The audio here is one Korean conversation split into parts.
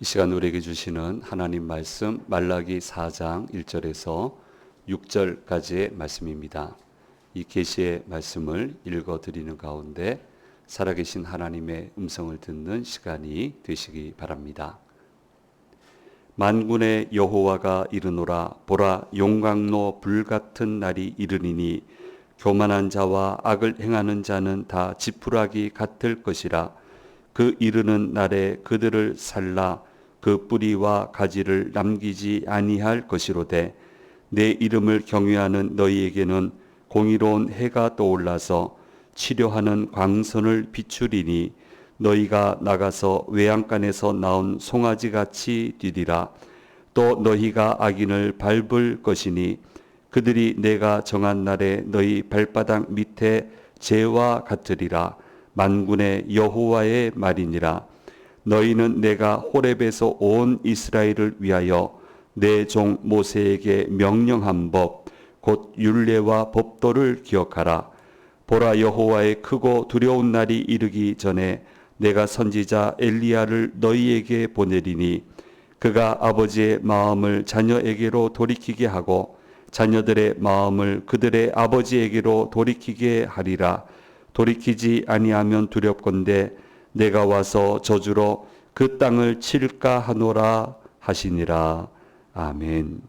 이 시간 우리에게 주시는 하나님 말씀 말라기 4장 1절에서 6절까지의 말씀입니다. 이 계시의 말씀을 읽어드리는 가운데 살아계신 하나님의 음성을 듣는 시간이 되시기 바랍니다. 만군의 여호와가 이르노라. 보라, 용광로 불같은 날이 이르리니 교만한 자와 악을 행하는 자는 다 지푸라기 같을 것이라. 그 이르는 날에 그들을 살라 그 뿌리와 가지를 남기지 아니할 것이로되, 내 이름을 경외하는 너희에게는 공의로운 해가 떠올라서 치료하는 광선을 비추리니 너희가 나가서 외양간에서 나온 송아지같이 뛰리라. 또 너희가 악인을 밟을 것이니 그들이 내가 정한 날에 너희 발바닥 밑에 재와 같으리라. 만군의 여호와의 말이니라. 너희는 내가 호렙에서 온 이스라엘을 위하여 내 종 모세에게 명령한 법 곧 율례와 법도를 기억하라. 보라, 여호와의 크고 두려운 날이 이르기 전에 내가 선지자 엘리야를 너희에게 보내리니 그가 아버지의 마음을 자녀에게로 돌이키게 하고 자녀들의 마음을 그들의 아버지에게로 돌이키게 하리라. 돌이키지 아니하면 두렵건대 내가 와서 저주로 그 땅을 칠까 하노라 하시니라. 아멘.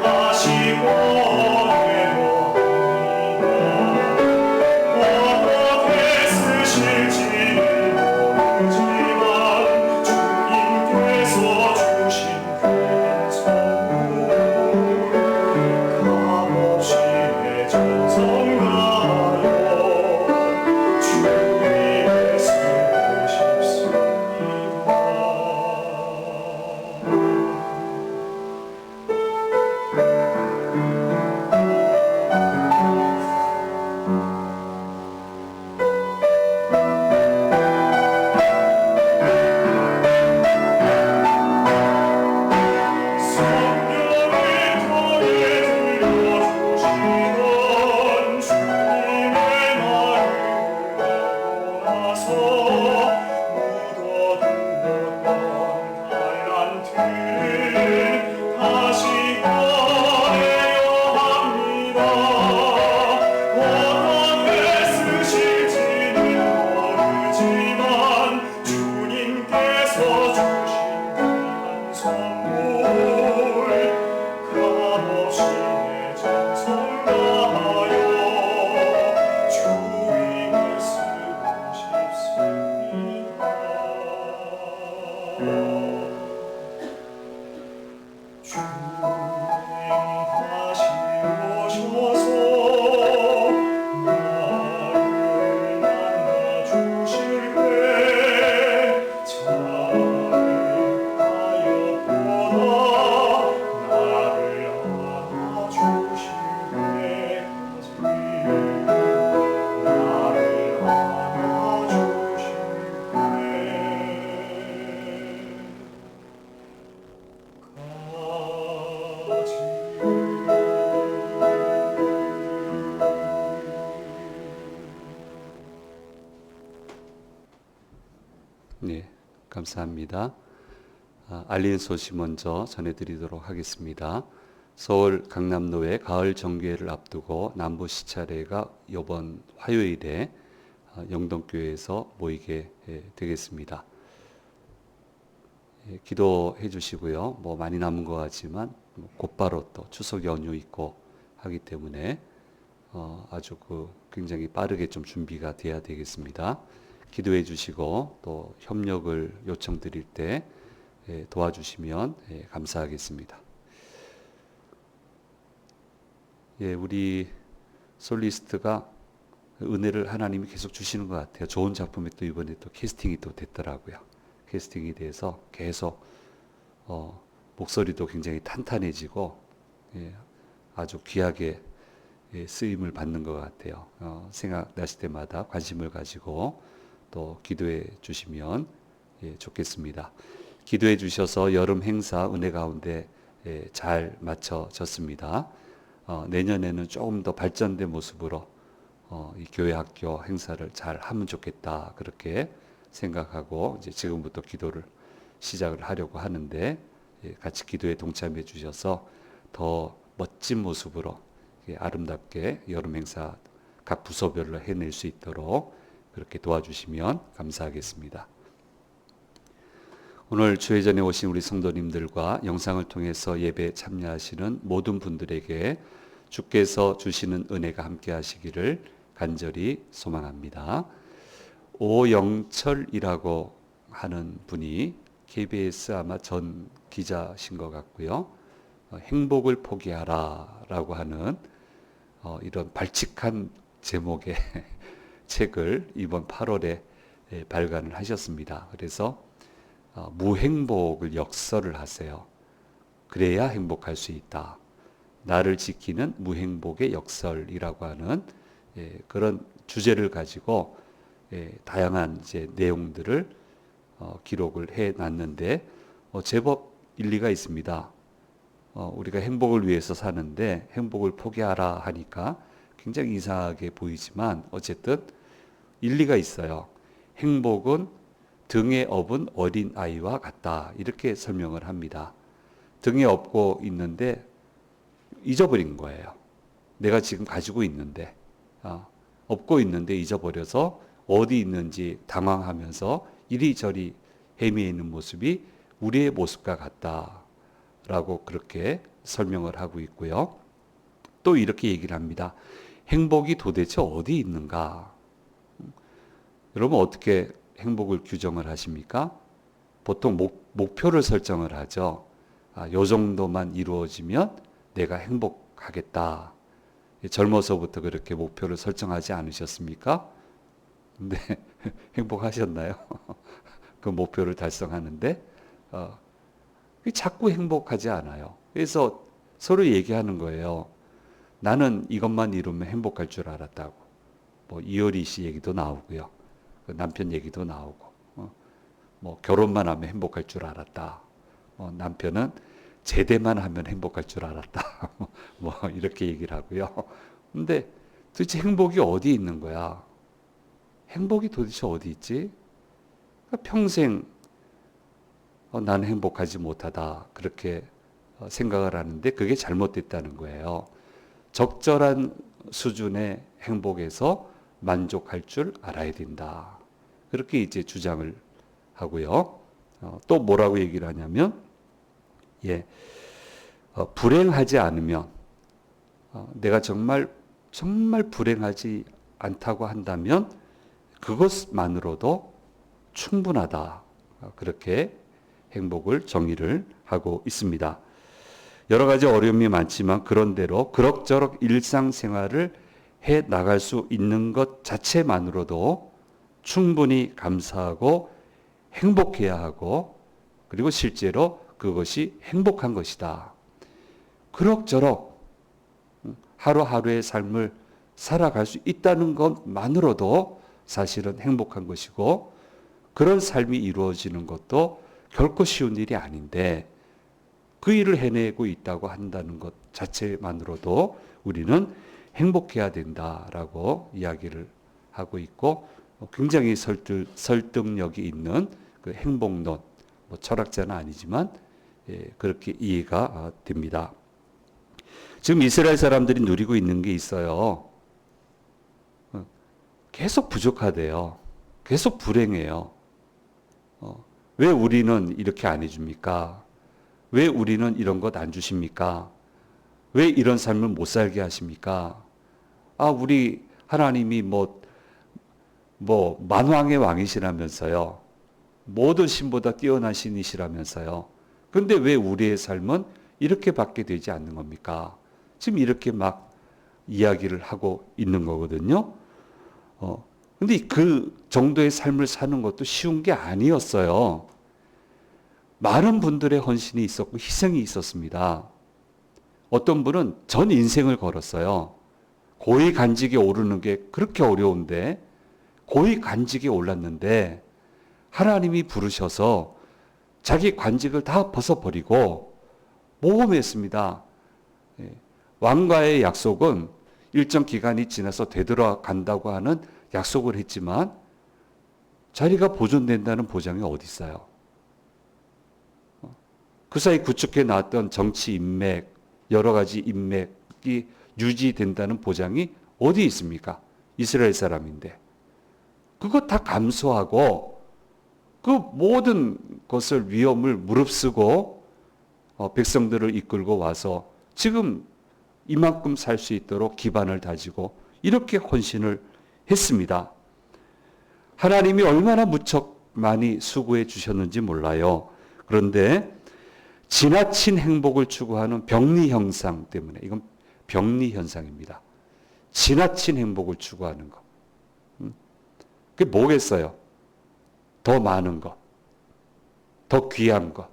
다시 원해도 네, 감사합니다. 알린 소식 먼저 전해드리도록 하겠습니다. 서울 강남로의 가을 정기회를 앞두고 남부 시차례가 이번 화요일에 영동교회에서 모이게 되겠습니다. 기도해 주시고요. 뭐 많이 남은 것 같지만 곧바로 또 추석 연휴 있고 하기 때문에 아주 굉장히 빠르게 좀 준비가 돼야 되겠습니다. 기도해 주시고 또 협력을 요청드릴 때 도와주시면 감사하겠습니다. 우리 솔리스트가 은혜를 하나님이 계속 주시는 것 같아요. 좋은 작품이 또 이번에 또 캐스팅이 또 됐더라고요. 캐스팅이 돼서 계속 목소리도 굉장히 탄탄해지고 아주 귀하게 쓰임을 받는 것 같아요. 생각나실 때마다 관심을 가지고 또 기도해 주시면 좋겠습니다. 기도해 주셔서 여름 행사 은혜 가운데 잘 마쳐졌습니다. 내년에는 조금 더 발전된 모습으로 이 교회 학교 행사를 잘 하면 좋겠다 그렇게 생각하고 이제 지금부터 기도를 시작을 하려고 하는데 같이 기도에 동참해 주셔서 더 멋진 모습으로 아름답게 여름 행사 각 부서별로 해낼 수 있도록 그렇게 도와주시면 감사하겠습니다. 오늘 주회전에 오신 우리 성도님들과 영상을 통해서 예배에 참여하시는 모든 분들에게 주께서 주시는 은혜가 함께 하시기를 간절히 소망합니다. 오영철이라고 하는 분이 KBS 아마 전 기자신 것 같고요. 행복을 포기하라 라고 하는 이런 발칙한 제목의 책을 이번 8월에 발간을 하셨습니다. 그래서 무행복을 역설을 하세요. 그래야 행복할 수 있다. 나를 지키는 무행복의 역설이라고 하는 그런 주제를 가지고 다양한 이제 내용들을 기록을 해 놨는데 제법 일리가 있습니다. 우리가 행복을 위해서 사는데 행복을 포기하라 하니까 굉장히 이상하게 보이지만 어쨌든 일리가 있어요. 행복은 등에 업은 어린 아이와 같다. 이렇게 설명을 합니다. 등에 업고 있는데 잊어버린 거예요. 내가 지금 가지고 있는데 업고 있는데 잊어버려서 어디 있는지 당황하면서 이리저리 헤매어 있는 모습이 우리의 모습과 같다라고 그렇게 설명을 하고 있고요. 또 이렇게 얘기를 합니다. 행복이 도대체 어디 있는가? 여러분 어떻게 행복을 규정을 하십니까? 보통 목표를 설정을 하죠. 요 정도만 이루어지면 내가 행복하겠다. 젊어서부터 그렇게 목표를 설정하지 않으셨습니까? 근데 행복하셨나요? 그 목표를 달성하는데 자꾸 행복하지 않아요. 그래서 서로 얘기하는 거예요. 나는 이것만 이루면 행복할 줄 알았다고. 뭐 이효리 씨 얘기도 나오고요. 그 남편 얘기도 나오고. 뭐 결혼만 하면 행복할 줄 알았다. 남편은 제대만 하면 행복할 줄 알았다. 뭐 이렇게 얘기를 하고요. 근데 도대체 행복이 어디 있는 거야? 행복이 도대체 어디 있지? 그러니까 평생 나는 행복하지 못하다. 그렇게 생각을 하는데 그게 잘못됐다는 거예요. 적절한 수준의 행복에서 만족할 줄 알아야 된다. 그렇게 이제 주장을 하고요. 또 뭐라고 얘기를 하냐면, 불행하지 않으면, 내가 정말 불행하지 않다고 한다면 그것만으로도 충분하다. 그렇게 행복을 정의를 하고 있습니다. 여러 가지 어려움이 많지만 그런대로 그럭저럭 일상생활을 해 나갈 수 있는 것 자체만으로도 충분히 감사하고 행복해야 하고 그리고 실제로 그것이 행복한 것이다. 그럭저럭 하루하루의 삶을 살아갈 수 있다는 것만으로도 사실은 행복한 것이고 그런 삶이 이루어지는 것도 결코 쉬운 일이 아닌데 그 일을 해내고 있다고 한다는 것 자체만으로도 우리는 행복해야 된다라고 이야기를 하고 있고 굉장히 설득력이 있는 그 행복론, 뭐 철학자는 아니지만 그렇게 이해가 됩니다. 지금 이스라엘 사람들이 누리고 있는 게 있어요. 계속 부족하대요. 계속 불행해요. 왜 우리는 이렇게 안 해줍니까? 왜 우리는 이런 것 안 주십니까? 왜 이런 삶을 못 살게 하십니까? 우리 하나님이 뭐 만왕의 왕이시라면서요. 모든 신보다 뛰어나신 이시라면서요. 근데 왜 우리의 삶은 이렇게 받게 되지 않는 겁니까? 지금 이렇게 막 이야기를 하고 있는 거거든요. 근데 그 정도의 삶을 사는 것도 쉬운 게 아니었어요. 많은 분들의 헌신이 있었고 희생이 있었습니다. 어떤 분은 전 인생을 걸었어요. 고위 간직에 오르는 게 그렇게 어려운데 고위 간직에 올랐는데 하나님이 부르셔서 자기 관직을 다 벗어버리고 모험했습니다. 왕과의 약속은 일정 기간이 지나서 되돌아간다고 하는 약속을 했지만 자리가 보존된다는 보장이 어디 있어요? 그 사이 구축해 놨던 정치 인맥, 여러 가지 인맥이 유지된다는 보장이 어디 있습니까? 이스라엘 사람인데. 그거 다 감수하고 그 모든 것을 위험을 무릅쓰고 백성들을 이끌고 와서 지금 이만큼 살 수 있도록 기반을 다지고 이렇게 헌신을 했습니다. 하나님이 얼마나 무척 많이 수고해 주셨는지 몰라요. 그런데 지나친 행복을 추구하는 병리 현상 때문에, 이건 병리 현상입니다. 지나친 행복을 추구하는 것. 그게 뭐겠어요? 더 많은 것, 더 귀한 것,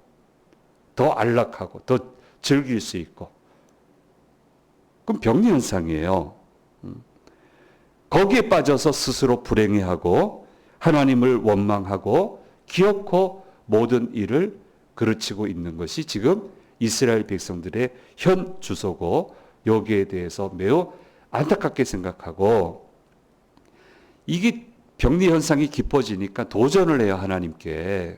더 안락하고, 더 즐길 수 있고. 그럼 병리 현상이에요. 거기에 빠져서 스스로 불행해하고 하나님을 원망하고 기어코 모든 일을 그르치고 있는 것이 지금 이스라엘 백성들의 현 주소고, 여기에 대해서 매우 안타깝게 생각하고, 이게 병리 현상이 깊어지니까 도전을 해요. 하나님께.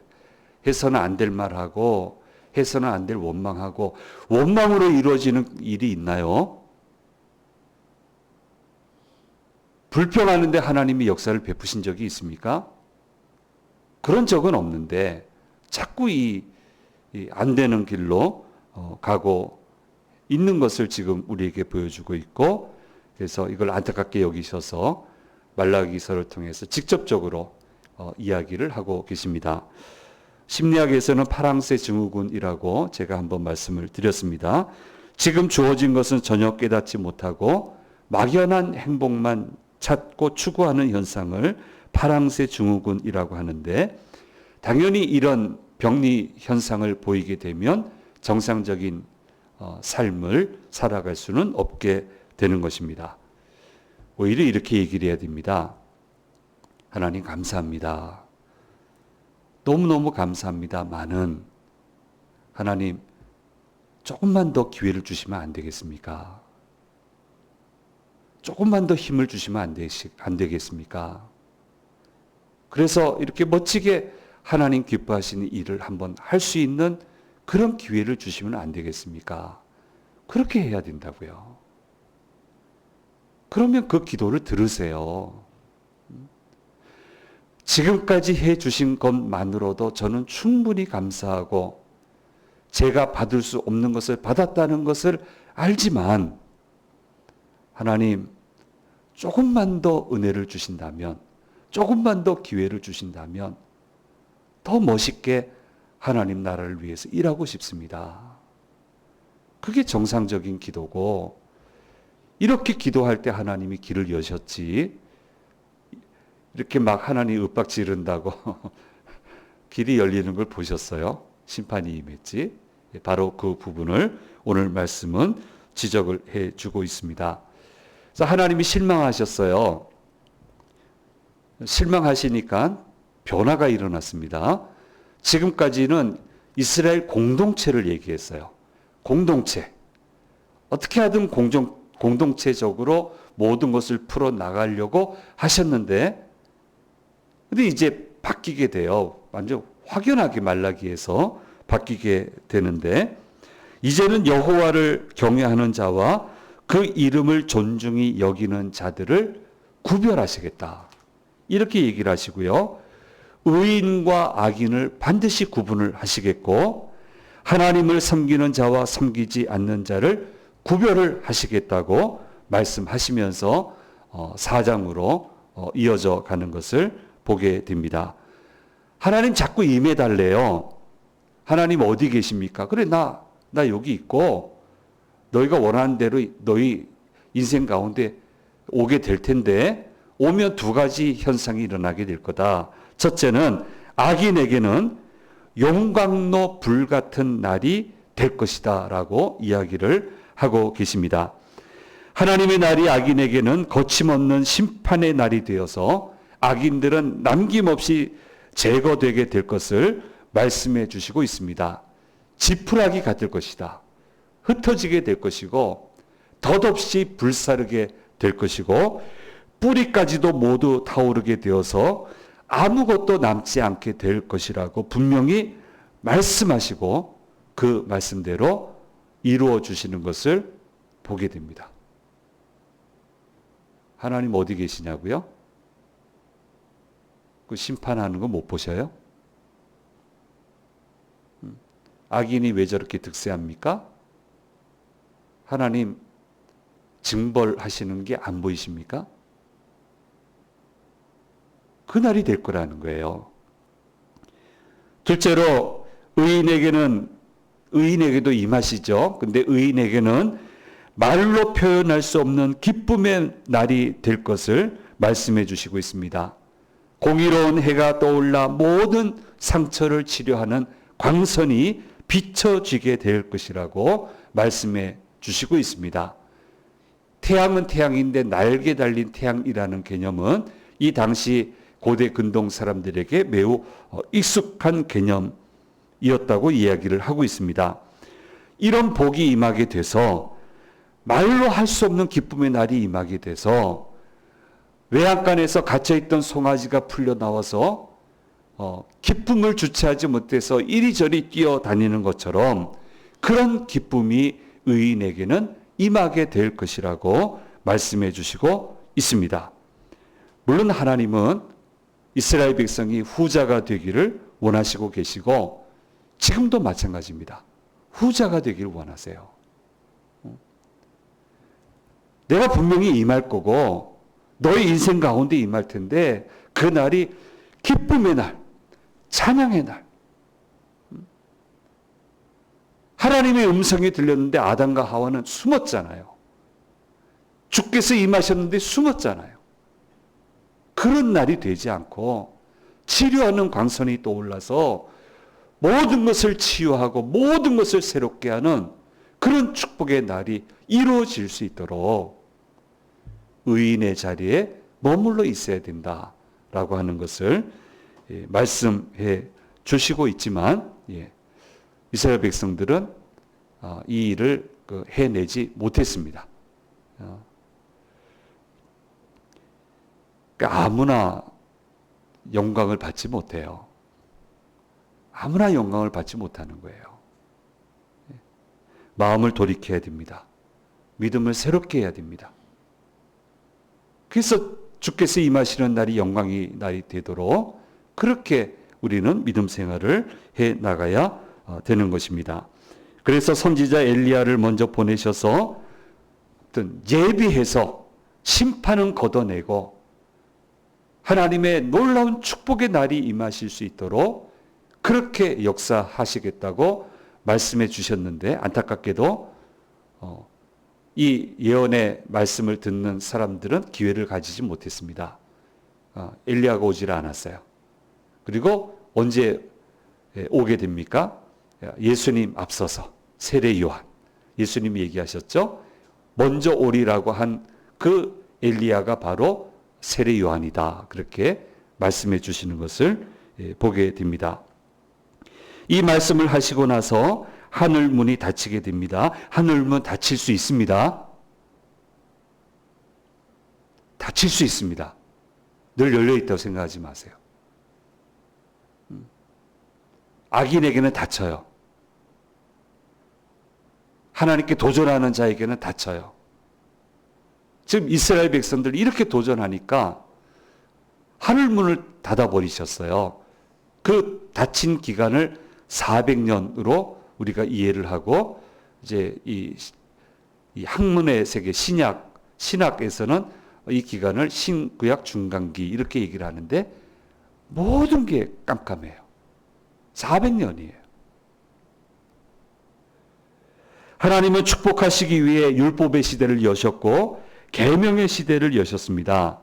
해서는 안 될 말하고 해서는 안 될 원망하고. 원망으로 이루어지는 일이 있나요? 불평하는데 하나님이 역사를 베푸신 적이 있습니까? 그런 적은 없는데 자꾸 안 되는 길로 가고 있는 것을 지금 우리에게 보여주고 있고, 그래서 이걸 안타깝게 여기셔서 말라기서를 통해서 직접적으로 이야기를 하고 계십니다. 심리학에서는 파랑새 증후군이라고 제가 한번 말씀을 드렸습니다. 지금 주어진 것은 전혀 깨닫지 못하고 막연한 행복만 찾고 추구하는 현상을 파랑새 증후군이라고 하는데, 당연히 이런 병리 현상을 보이게 되면 정상적인 삶을 살아갈 수는 없게 되는 것입니다. 오히려 이렇게 얘기를 해야 됩니다. 하나님 감사합니다. 너무너무 감사합니다만은 하나님 조금만 더 기회를 주시면 안 되겠습니까? 조금만 더 힘을 주시면 안 되겠습니까? 그래서 이렇게 멋지게 하나님 기뻐하시는 일을 한번 할 수 있는 그런 기회를 주시면 안 되겠습니까? 그렇게 해야 된다고요. 그러면 그 기도를 들으세요. 지금까지 해 주신 것만으로도 저는 충분히 감사하고 제가 받을 수 없는 것을 받았다는 것을 알지만, 하나님 조금만 더 은혜를 주신다면, 조금만 더 기회를 주신다면 더 멋있게 하나님 나라를 위해서 일하고 싶습니다. 그게 정상적인 기도고, 이렇게 기도할 때 하나님이 길을 여셨지, 이렇게 막 하나님 윽박 지른다고 길이 열리는 걸 보셨어요? 심판이 임했지. 바로 그 부분을 오늘 말씀은 지적을 해주고 있습니다. 그래서 하나님이 실망하셨어요. 실망하시니까 변화가 일어났습니다. 지금까지는 이스라엘 공동체를 얘기했어요. 공동체. 어떻게 하든 공동체적으로 모든 것을 풀어나가려고 하셨는데, 근데 이제 바뀌게 돼요. 완전 확연하게 말라기에서 바뀌게 되는데, 이제는 여호와를 경외하는 자와 그 이름을 존중히 여기는 자들을 구별하시겠다. 이렇게 얘기를 하시고요. 의인과 악인을 반드시 구분을 하시겠고, 하나님을 섬기는 자와 섬기지 않는 자를 구별을 하시겠다고 말씀하시면서 4장으로 이어져 가는 것을 보게 됩니다. 하나님 자꾸 임해달래요. 하나님 어디 계십니까? 그래, 나 여기 있고 너희가 원하는 대로 너희 인생 가운데 오게 될 텐데, 오면 두 가지 현상이 일어나게 될 거다. 첫째는 악인에게는 용광로 불 같은 날이 될 것이다 라고 이야기를 하고 계십니다. 하나님의 날이 악인에게는 거침없는 심판의 날이 되어서 악인들은 남김없이 제거되게 될 것을 말씀해 주시고 있습니다. 지푸라기 같을 것이다. 흩어지게 될 것이고 덧없이 불사르게 될 것이고 뿌리까지도 모두 타오르게 되어서 아무것도 남지 않게 될 것이라고 분명히 말씀하시고 그 말씀대로 이루어 주시는 것을 보게 됩니다. 하나님 어디 계시냐고요? 그 심판하는 거 못 보셔요? 악인이 왜 저렇게 득세합니까? 하나님 징벌하시는 게 안 보이십니까? 그날이 될 거라는 거예요. 둘째로 의인에게도 임하시죠. 근데 의인에게는 말로 표현할 수 없는 기쁨의 날이 될 것을 말씀해 주시고 있습니다. 공의로운 해가 떠올라 모든 상처를 치료하는 광선이 비춰지게 될 것이라고 말씀해 주시고 있습니다. 태양은 태양인데 날개 달린 태양이라는 개념은 이 당시 고대 근동 사람들에게 매우 익숙한 개념이었다고 이야기를 하고 있습니다. 이런 복이 임하게 돼서 말로 할 수 없는 기쁨의 날이 임하게 돼서 외양간에서 갇혀있던 송아지가 풀려 나와서 기쁨을 주체하지 못해서 이리저리 뛰어다니는 것처럼 그런 기쁨이 의인에게는 임하게 될 것이라고 말씀해 주시고 있습니다. 물론 하나님은 이스라엘 백성이 후자가 되기를 원하시고 계시고 지금도 마찬가지입니다. 후자가 되기를 원하세요. 내가 분명히 임할 거고 너의 인생 가운데 임할 텐데 그 날이 기쁨의 날, 찬양의 날. 하나님의 음성이 들렸는데 아담과 하와는 숨었잖아요. 주께서 임하셨는데 숨었잖아요. 그런 날이 되지 않고 치료하는 광선이 떠올라서 모든 것을 치유하고 모든 것을 새롭게 하는 그런 축복의 날이 이루어질 수 있도록 의인의 자리에 머물러 있어야 된다라고 하는 것을 말씀해 주시고 있지만 이스라엘 백성들은 이 일을 해내지 못했습니다. 그러니까 아무나 영광을 받지 못해요. 아무나 영광을 받지 못하는 거예요. 마음을 돌이켜야 됩니다. 믿음을 새롭게 해야 됩니다. 그래서 주께서 임하시는 날이 영광의 날이 되도록 그렇게 우리는 믿음 생활을 해 나가야 되는 것입니다. 그래서 선지자 엘리야를 먼저 보내셔서 어떤 예비해서 심판은 걷어내고 하나님의 놀라운 축복의 날이 임하실 수 있도록 그렇게 역사하시겠다고 말씀해 주셨는데 안타깝게도 이 예언의 말씀을 듣는 사람들은 기회를 가지지 못했습니다. 엘리야가 오질 않았어요. 그리고 언제 오게 됩니까? 예수님 앞서서 세례 요한, 예수님이 얘기하셨죠. 먼저 오리라고 한 그 엘리야가 바로 세례 요한이다. 그렇게 말씀해 주시는 것을 보게 됩니다. 이 말씀을 하시고 나서 하늘 문이 닫히게 됩니다. 하늘 문 닫힐 수 있습니다. 닫힐 수 있습니다. 늘 열려 있다고 생각하지 마세요. 악인에게는 다쳐요. 하나님께 도전하는 자에게는 다쳐요. 지금 이스라엘 백성들 이렇게 도전하니까 하늘문을 닫아버리셨어요. 그 닫힌 기간을 400년으로 우리가 이해를 하고, 이제 이 학문의 세계 신학에서는 이 기간을 신구약 중간기 이렇게 얘기를 하는데, 모든 게 깜깜해요. 400년이에요. 하나님은 축복하시기 위해 율법의 시대를 여셨고 계명의 시대를 여셨습니다.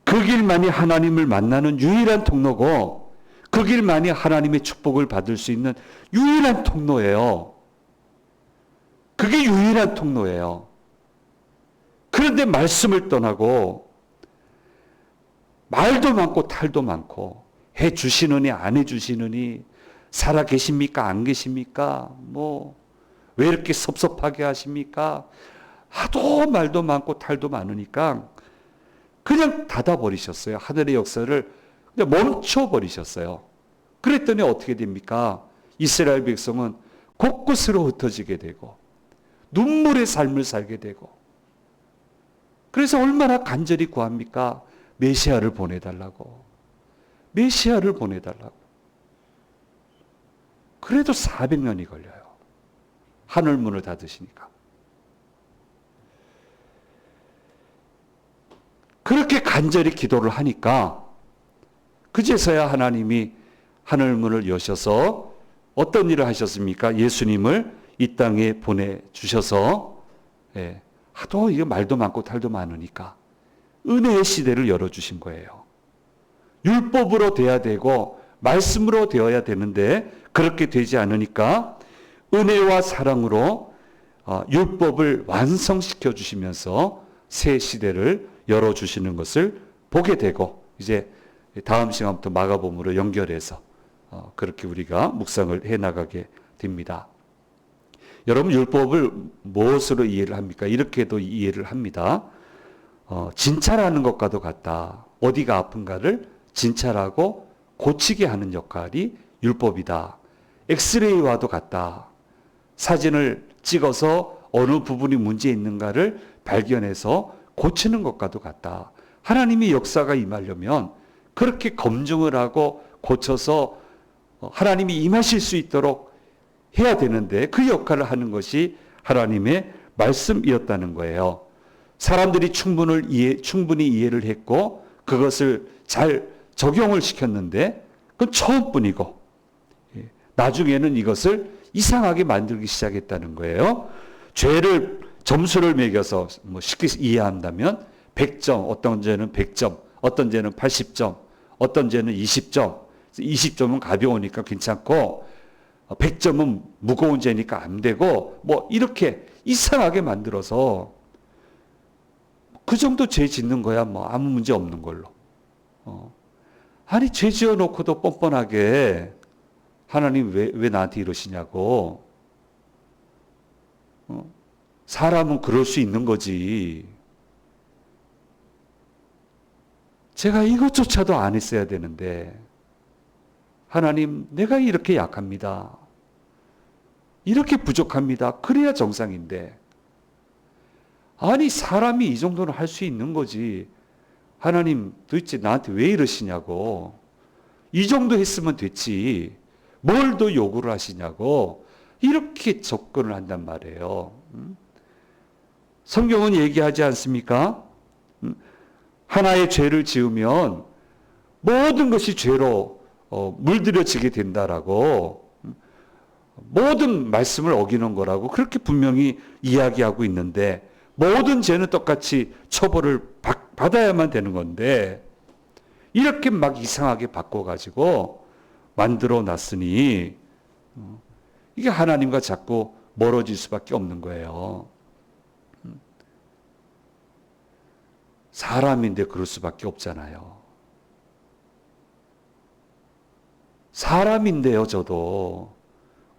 그 길만이 하나님을 만나는 유일한 통로고, 그 길만이 하나님의 축복을 받을 수 있는 유일한 통로예요. 그게 유일한 통로예요. 그런데 말씀을 떠나고 말도 많고 탈도 많고, 해 주시느니 안 해 주시느니, 살아 계십니까 안 계십니까, 왜 이렇게 섭섭하게 하십니까, 하도 말도 많고 탈도 많으니까 그냥 닫아버리셨어요. 하늘의 역사를 그냥 멈춰버리셨어요. 그랬더니 어떻게 됩니까? 이스라엘 백성은 곳곳으로 흩어지게 되고 눈물의 삶을 살게 되고, 그래서 얼마나 간절히 구합니까? 메시아를 보내달라고. 메시아를 보내달라고. 그래도 400년이 걸려요. 하늘문을 닫으시니까. 그렇게 간절히 기도를 하니까 그제서야 하나님이 하늘문을 여셔서 어떤 일을 하셨습니까? 예수님을 이 땅에 보내주셔서, 하도 이거 말도 많고 탈도 많으니까 은혜의 시대를 열어주신 거예요. 율법으로 돼야 되고 말씀으로 되어야 되는데 그렇게 되지 않으니까 은혜와 사랑으로 율법을 완성시켜 주시면서 새 시대를 열어주시는 것을 보게 되고, 이제 다음 시간부터 마가복음으로 연결해서 그렇게 우리가 묵상을 해나가게 됩니다. 여러분, 율법을 무엇으로 이해를 합니까? 이렇게도 이해를 합니다. 진찰하는 것과도 같다. 어디가 아픈가를 진찰하고 고치게 하는 역할이 율법이다. 엑스레이와도 같다. 사진을 찍어서 어느 부분이 문제 있는가를 발견해서 고치는 것과도 같다. 하나님의 역사가 임하려면 그렇게 검증을 하고 고쳐서 하나님이 임하실 수 있도록 해야 되는데, 그 역할을 하는 것이 하나님의 말씀이었다는 거예요. 사람들이 충분히 이해를 했고 그것을 잘 적용을 시켰는데 그건 처음뿐이고, 나중에는 이것을 이상하게 만들기 시작했다는 거예요. 죄를 점수를 매겨서 쉽게 이해한다면 100점, 어떤 죄는 100점, 어떤 죄는 80점, 어떤 죄는 20점. 20점은 가벼우니까 괜찮고 100점은 무거운 죄니까 안 되고, 이렇게 이상하게 만들어서 그 정도 죄 짓는 거야 아무 문제 없는 걸로. 아니, 죄 지어놓고도 뻔뻔하게 하나님 왜 나한테 이러시냐고. 사람은 그럴 수 있는 거지. 제가 이것조차도 안 했어야 되는데, 하나님, 내가 이렇게 약합니다. 이렇게 부족합니다. 그래야 정상인데. 아니, 사람이 이 정도는 할 수 있는 거지. 하나님, 도대체 나한테 왜 이러시냐고. 이 정도 했으면 됐지. 뭘 더 요구를 하시냐고. 이렇게 접근을 한단 말이에요. 성경은 얘기하지 않습니까? 하나의 죄를 지으면 모든 것이 죄로 물들여지게 된다라고, 모든 말씀을 어기는 거라고 그렇게 분명히 이야기하고 있는데, 모든 죄는 똑같이 처벌을 받아야만 되는 건데 이렇게 막 이상하게 바꿔가지고 만들어 놨으니 이게 하나님과 자꾸 멀어질 수밖에 없는 거예요. 사람인데 그럴 수밖에 없잖아요. 사람인데요, 저도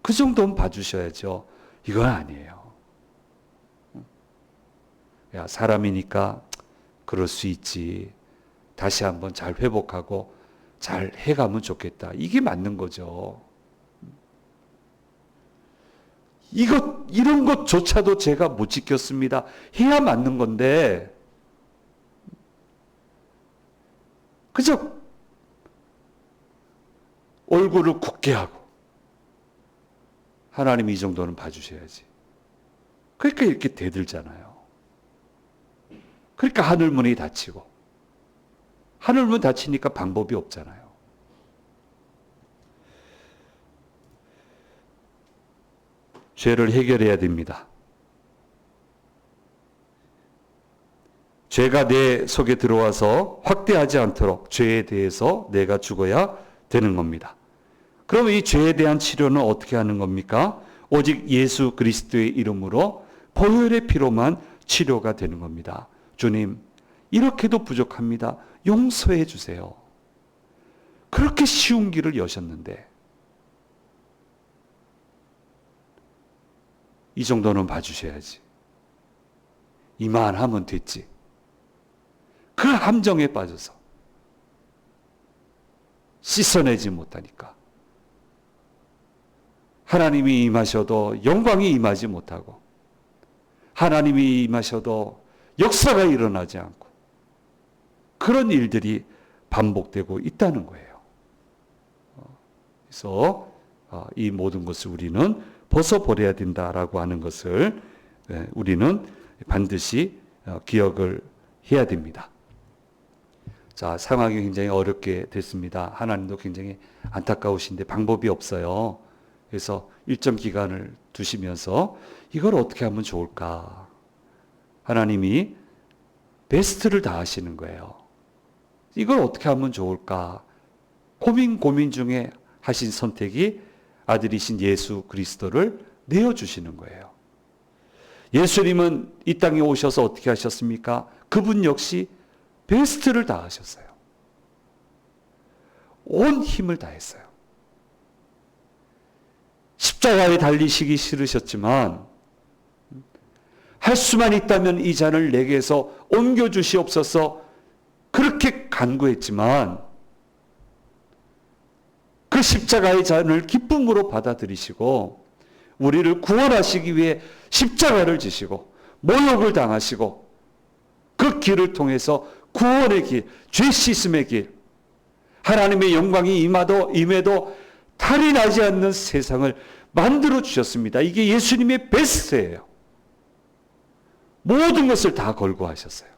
그 정도는 봐주셔야죠. 이건 아니에요. 야, 사람이니까 그럴 수 있지. 다시 한번 잘 회복하고 잘 해가면 좋겠다. 이게 맞는 거죠. 이런 것조차도 제가 못 지켰습니다. 해야 맞는 건데, 그저 얼굴을 굳게 하고, 하나님이 이 정도는 봐주셔야지. 그러니까 이렇게 대들잖아요. 그러니까 하늘문이 닫히고, 하늘문 닫히니까 방법이 없잖아요. 죄를 해결해야 됩니다. 죄가 내 속에 들어와서 확대하지 않도록 죄에 대해서 내가 죽어야 되는 겁니다. 그러면 이 죄에 대한 치료는 어떻게 하는 겁니까? 오직 예수 그리스도의 이름으로 보혈의 피로만 치료가 되는 겁니다. 주님, 이렇게도 부족합니다. 용서해 주세요. 그렇게 쉬운 길을 여셨는데 이 정도는 봐주셔야지. 이만하면 됐지. 그 함정에 빠져서 씻어내지 못하니까 하나님이 임하셔도 영광이 임하지 못하고 하나님이 임하셔도 역사가 일어나지 않고 그런 일들이 반복되고 있다는 거예요. 그래서 이 모든 것을 우리는 벗어버려야 된다라고 하는 것을 우리는 반드시 기억을 해야 됩니다. 자, 상황이 굉장히 어렵게 됐습니다. 하나님도 굉장히 안타까우신데 방법이 없어요. 그래서 일정 기간을 두시면서 이걸 어떻게 하면 좋을까? 하나님이 베스트를 다하시는 거예요. 이걸 어떻게 하면 좋을까? 고민 중에 하신 선택이 아들이신 예수 그리스도를 내어주시는 거예요. 예수님은 이 땅에 오셔서 어떻게 하셨습니까? 그분 역시 베스트를 다하셨어요. 온 힘을 다했어요. 십자가에 달리시기 싫으셨지만 할 수만 있다면 이 잔을 내게서 옮겨주시옵소서 그렇게 간구했지만 그 십자가의 잔을 기쁨으로 받아들이시고 우리를 구원하시기 위해 십자가를 지시고 모욕을 당하시고 그 길을 통해서 구원의 길, 죄 씻음의 길, 하나님의 영광이 임해도 탈이 나지 않는 세상을 만들어 주셨습니다. 이게 예수님의 베스트예요. 모든 것을 다 걸고 하셨어요.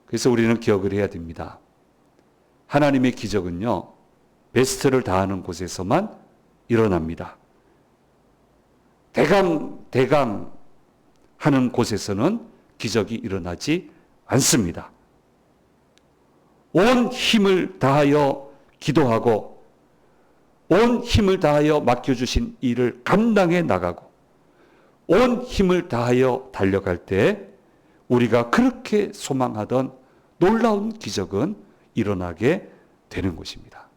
그래서 우리는 기억을 해야 됩니다. 하나님의 기적은요, 베스트를 다하는 곳에서만 일어납니다. 대강 하는 곳에서는 기적이 일어나지 않습니다. 온 힘을 다하여 기도하고 온 힘을 다하여 맡겨주신 일을 감당해 나가고 온 힘을 다하여 달려갈 때 우리가 그렇게 소망하던 놀라운 기적은 일어나게 되는 것입니다.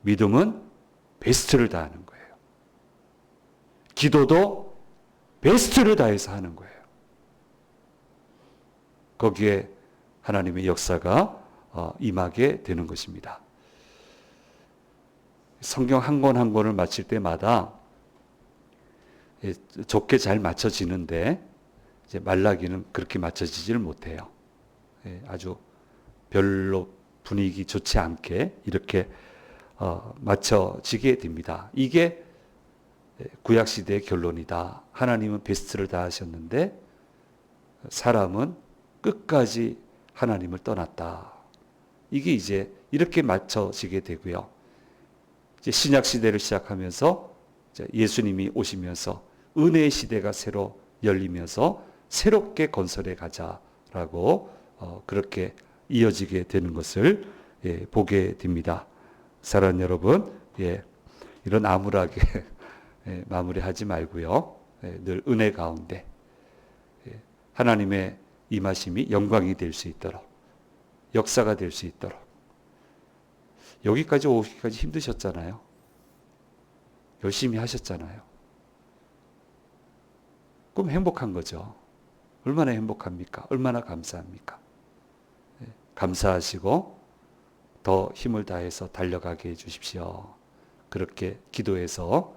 믿음은 베스트를 다하는 거예요. 기도도 베스트를 다해서 하는 거예요. 거기에 하나님의 역사가 임하게 되는 것입니다. 성경 한 권 한 권을 마칠 때마다 좋게 잘 맞춰지는데 이제 말라기는 그렇게 맞춰지지를 못해요. 아주 별로 분위기 좋지 않게 이렇게 맞춰지게 됩니다. 이게 구약시대의 결론이다. 하나님은 베스트를 다하셨는데 사람은 끝까지 하나님을 떠났다. 이게 이제 이렇게 맞춰지게 되고요. 이제 신약시대를 시작하면서 예수님이 오시면서 은혜의 시대가 새로 열리면서 새롭게 건설해 가자라고 그렇게 이어지게 되는 것을 보게 됩니다. 사랑하는 여러분, 이런 암울하게 마무리하지 말고요. 늘 은혜 가운데 하나님의 임하심이 영광이 될 수 있도록 역사가 될 수 있도록 여기까지 오기까지 힘드셨잖아요. 열심히 하셨잖아요. 그럼 행복한 거죠. 얼마나 행복합니까? 얼마나 감사합니까? 감사하시고 더 힘을 다해서 달려가게 해주십시오. 그렇게 기도해서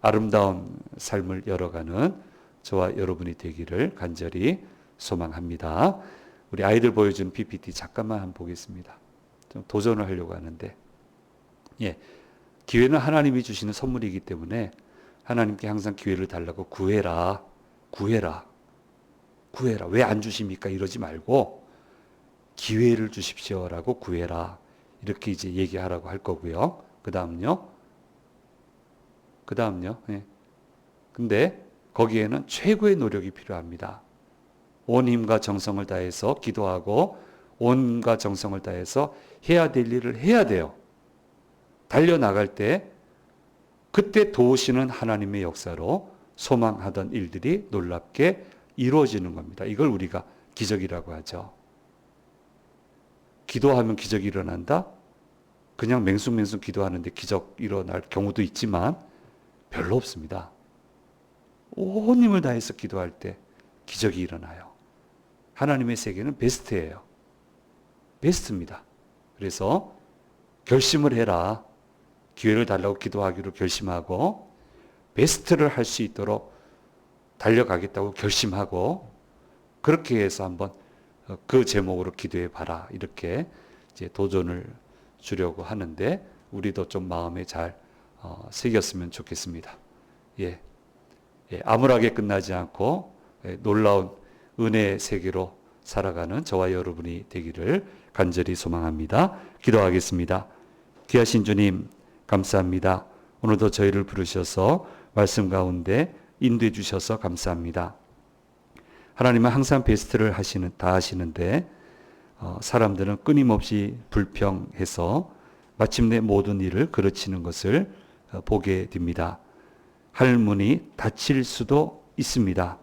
아름다운 삶을 열어가는 저와 여러분이 되기를 간절히 소망합니다. 우리 아이들 보여준 PPT 잠깐만 한번 보겠습니다. 좀 도전을 하려고 하는데, 기회는 하나님이 주시는 선물이기 때문에 하나님께 항상 기회를 달라고 구해라. 왜 안 주십니까? 이러지 말고 기회를 주십시오라고 구해라. 이렇게 이제 얘기하라고 할 거고요. 그 다음요. 근데 거기에는 최고의 노력이 필요합니다. 온 힘과 정성을 다해서 기도하고 온과 정성을 다해서 해야 될 일을 해야 돼요. 달려나갈 때 그때 도우시는 하나님의 역사로 소망하던 일들이 놀랍게 이루어지는 겁니다. 이걸 우리가 기적이라고 하죠. 기도하면 기적이 일어난다? 그냥 맹숭맹숭 기도하는데 기적 일어날 경우도 있지만 별로 없습니다. 온 힘을 다해서 기도할 때 기적이 일어나요. 하나님의 세계는 베스트예요. 베스트입니다. 그래서 결심을 해라. 기회를 달라고 기도하기로 결심하고 베스트를 할 수 있도록 달려가겠다고 결심하고 그렇게 해서 한번 그 제목으로 기도해 봐라. 이렇게 이제 도전을 주려고 하는데 우리도 좀 마음에 잘 새겼으면 좋겠습니다. 암울하게 끝나지 않고 놀라운 은혜의 세계로 살아가는 저와 여러분이 되기를 간절히 소망합니다. 기도하겠습니다. 귀하신 주님 감사합니다. 오늘도 저희를 부르셔서 말씀 가운데 인도해 주셔서 감사합니다. 하나님은 항상 베스트를 다 하시는데 사람들은 끊임없이 불평해서 마침내 모든 일을 그르치는 것을 보게 됩니다. 할문이 닫힐 수도 있습니다.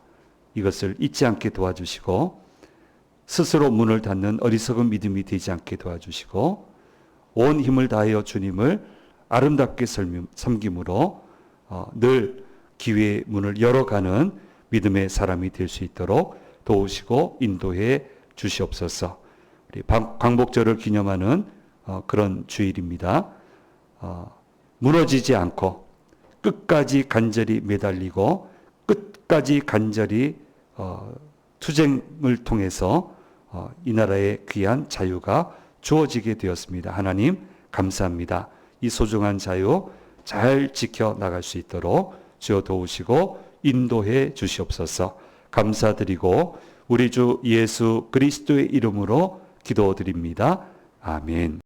이것을 잊지 않게 도와주시고 스스로 문을 닫는 어리석은 믿음이 되지 않게 도와주시고 온 힘을 다하여 주님을 아름답게 섬김으로 늘 기회의 문을 열어가는 믿음의 사람이 될 수 있도록 도우시고 인도해 주시옵소서. 우리 광복절을 기념하는 그런 주일입니다. 무너지지 않고 끝까지 간절히 매달리고 끝까지 간절히 투쟁을 통해서 이 나라의 귀한 자유가 주어지게 되었습니다. 하나님 감사합니다. 이 소중한 자유 잘 지켜나갈 수 있도록 주여 도우시고 인도해 주시옵소서. 감사드리고 우리 주 예수 그리스도의 이름으로 기도드립니다. 아멘.